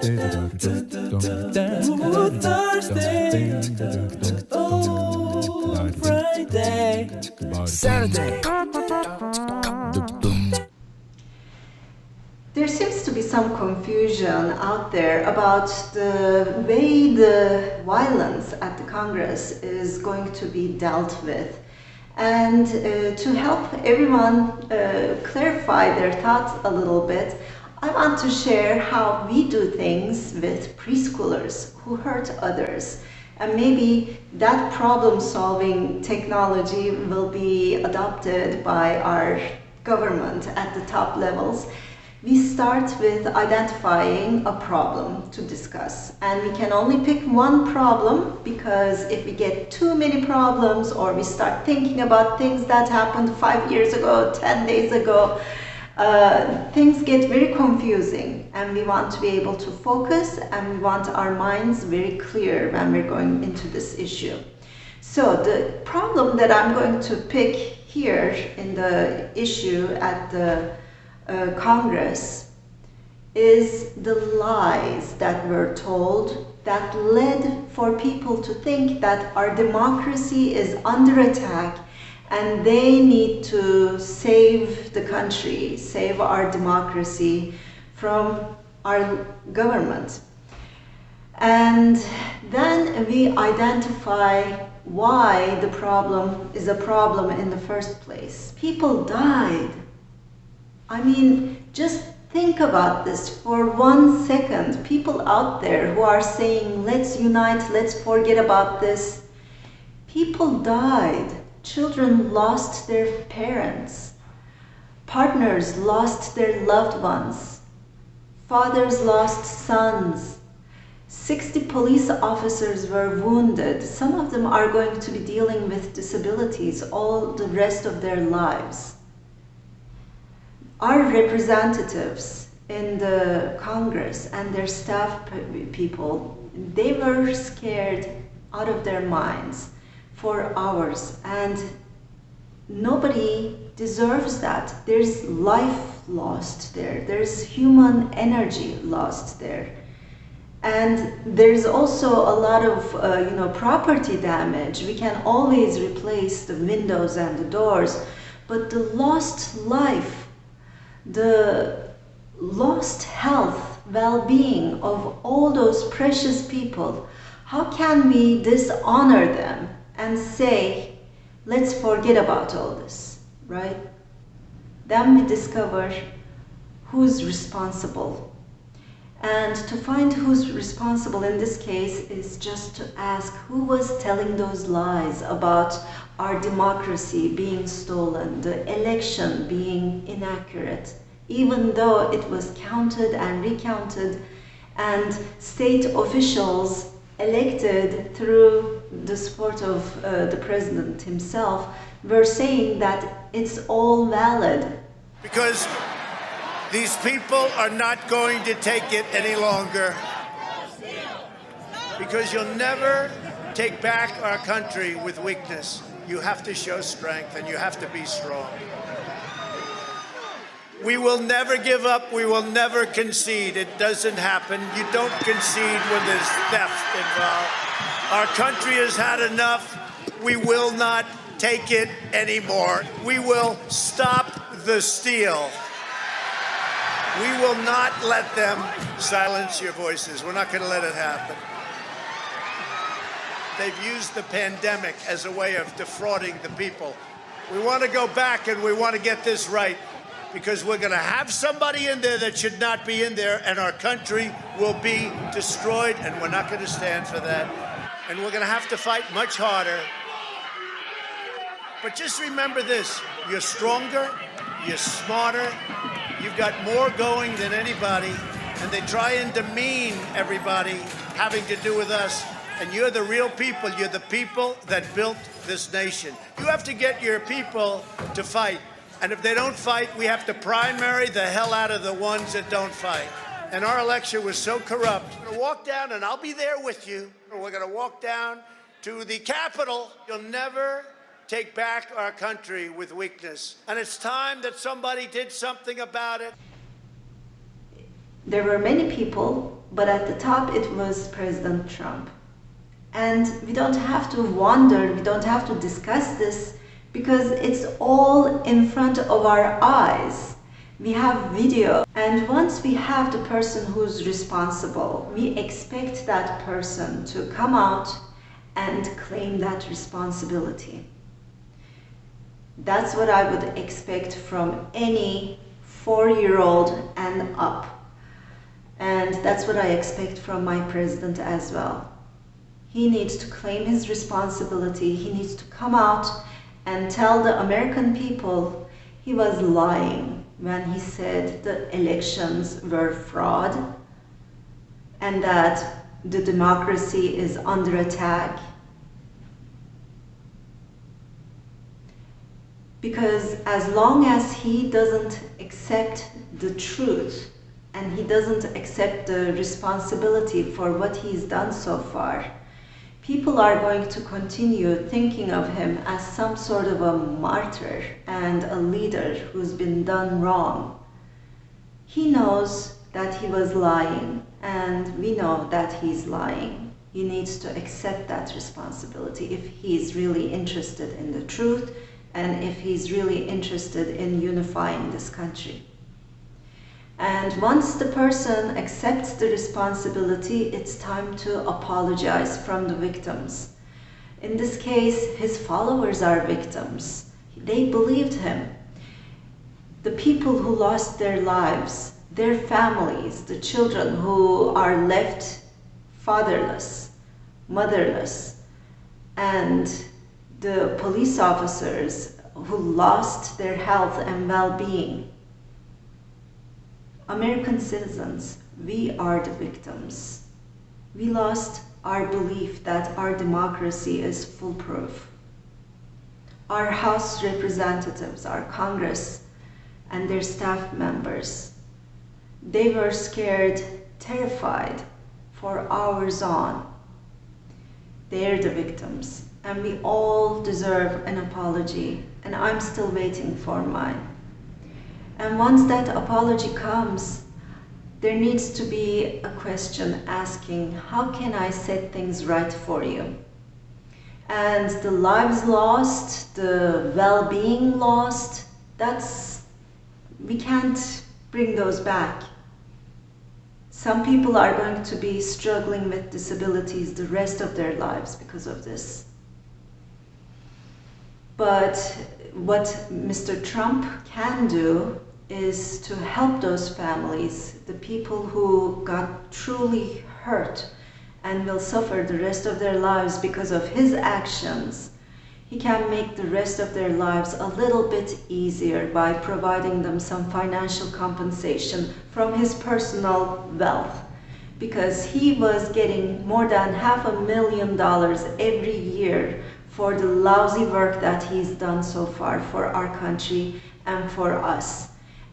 Thursday, oh, Friday, Saturday. There seems to be some confusion out there about the way the violence at the Congress is going to be dealt with. And to help everyone clarify their thoughts a little bit, I want to share how we do things with preschoolers who hurt others. And maybe that problem-solving technology will be adopted by our government at the top levels. We start with identifying a problem to discuss, and we can only pick one problem, because if we get too many problems or we start thinking about things that happened 5 years ago, 10 days ago, things get very confusing, and we want to be able to focus, and we want our minds very clear when we're going into this issue. So the problem that I'm going to pick here in the issue at the Congress is the lies that were told that led for people to think that our democracy is under attack and they need to save the country, save our democracy from our government. And then we identify why the problem is a problem in the first place. People died. I mean, just think about this for 1 second. People out there who are saying, let's unite, let's forget about this. People died. Children lost their parents. Partners lost their loved ones. Fathers lost sons. 60 police officers were wounded. Some of them are going to be dealing with disabilities all the rest of their lives. Our representatives in the Congress and their staff people, they were scared out of their minds for hours, and nobody deserves that. There's life lost there. There's human energy lost there. And there's also a lot of property damage. We can always replace the windows and the doors, but the lost life, the lost health, well-being of all those precious people, how can we dishonor them and say, let's forget about all this, right? Then we discover who's responsible. And to find who's responsible in this case is just to ask who was telling those lies about our democracy being stolen, the election being inaccurate, even though it was counted and recounted, and state officials elected through the support of the president himself were saying that it's all valid. Because these people are not going to take it any longer. Because you'll never take back our country with weakness. You have to show strength, and you have to be strong. We will never give up. We will never concede. It doesn't happen. You don't concede when there's theft involved. Our country has had enough. We will not take it anymore. We will stop the steal. We will not let them silence your voices. We're not going to let it happen. They've used the pandemic as a way of defrauding the people. We want to go back, and we want to get this right, because we're going to have somebody in there that should not be in there, and our country will be destroyed, and we're not going to stand for that. And we're going to have to fight much harder. But just remember this: you're stronger, you're smarter, you've got more going than anybody, and they try and demean everybody having to do with us. And you're the real people. You're the people that built this nation. You have to get your people to fight. And if they don't fight, we have to primary the hell out of the ones that don't fight. And our election was so corrupt. We're going to walk down, and I'll be there with you. We're going to walk down to the Capitol. You'll never take back our country with weakness. And it's time that somebody did something about it. There were many people, but at the top it was President Trump. And we don't have to wonder, we don't have to discuss this, because it's all in front of our eyes. We have video, and once we have the person who's responsible, we expect that person to come out and claim that responsibility. That's what I would expect from any 4-year-old and up. And that's what I expect from my president as well. He needs to claim his responsibility. He needs to come out and tell the American people he was lying when he said the elections were fraud and that the democracy is under attack. Because as long as he doesn't accept the truth and he doesn't accept the responsibility for what he's done so far, people are going to continue thinking of him as some sort of a martyr and a leader who's been done wrong. He knows that he was lying, and we know that he's lying. He needs to accept that responsibility if he's really interested in the truth and if he's really interested in unifying this country. And once the person accepts the responsibility, it's time to apologize from the victims. In this case, his followers are victims. They believed him. The people who lost their lives, their families, the children who are left fatherless, motherless, and the police officers who lost their health and well-being. American citizens, we are the victims. We lost our belief that our democracy is foolproof. Our House representatives, our Congress, and their staff members, they were scared, terrified for hours on. They're the victims, and we all deserve an apology, and I'm still waiting for mine. And once that apology comes, there needs to be a question asking, how can I set things right for you? And the lives lost, the well-being lost, we can't bring those back. Some people are going to be struggling with disabilities the rest of their lives because of this. But what Mr. Trump can do is to help those families, the people who got truly hurt and will suffer the rest of their lives because of his actions. He can make the rest of their lives a little bit easier by providing them some financial compensation from his personal wealth, because he was getting more than $500,000 every year for the lousy work that he's done so far for our country and for us.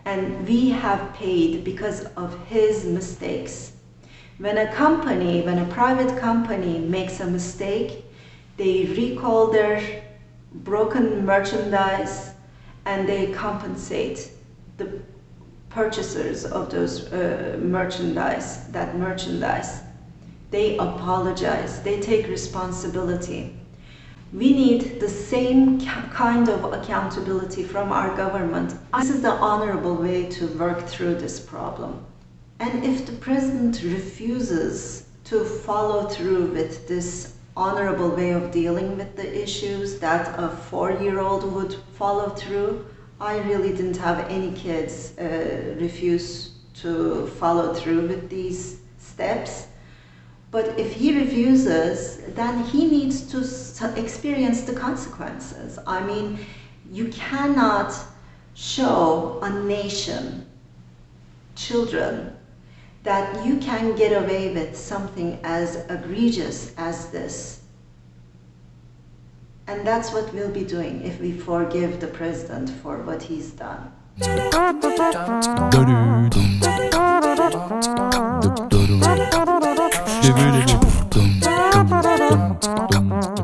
And we have paid because of his mistakes. When a private company makes a mistake, they recall their broken merchandise and they compensate the purchasers of those merchandise. They apologize, they take responsibility. We need the same kind of accountability from our government. This is the honorable way to work through this problem. And if the president refuses to follow through with this honorable way of dealing with the issues that a 4-year-old would follow through, I really didn't have any kids refuse to follow through with these steps. But if he refuses, then he needs to experience the consequences. I mean, you cannot show a nation, children, that you can get away with something as egregious as this. And that's what we'll be doing if we forgive the president for what he's done.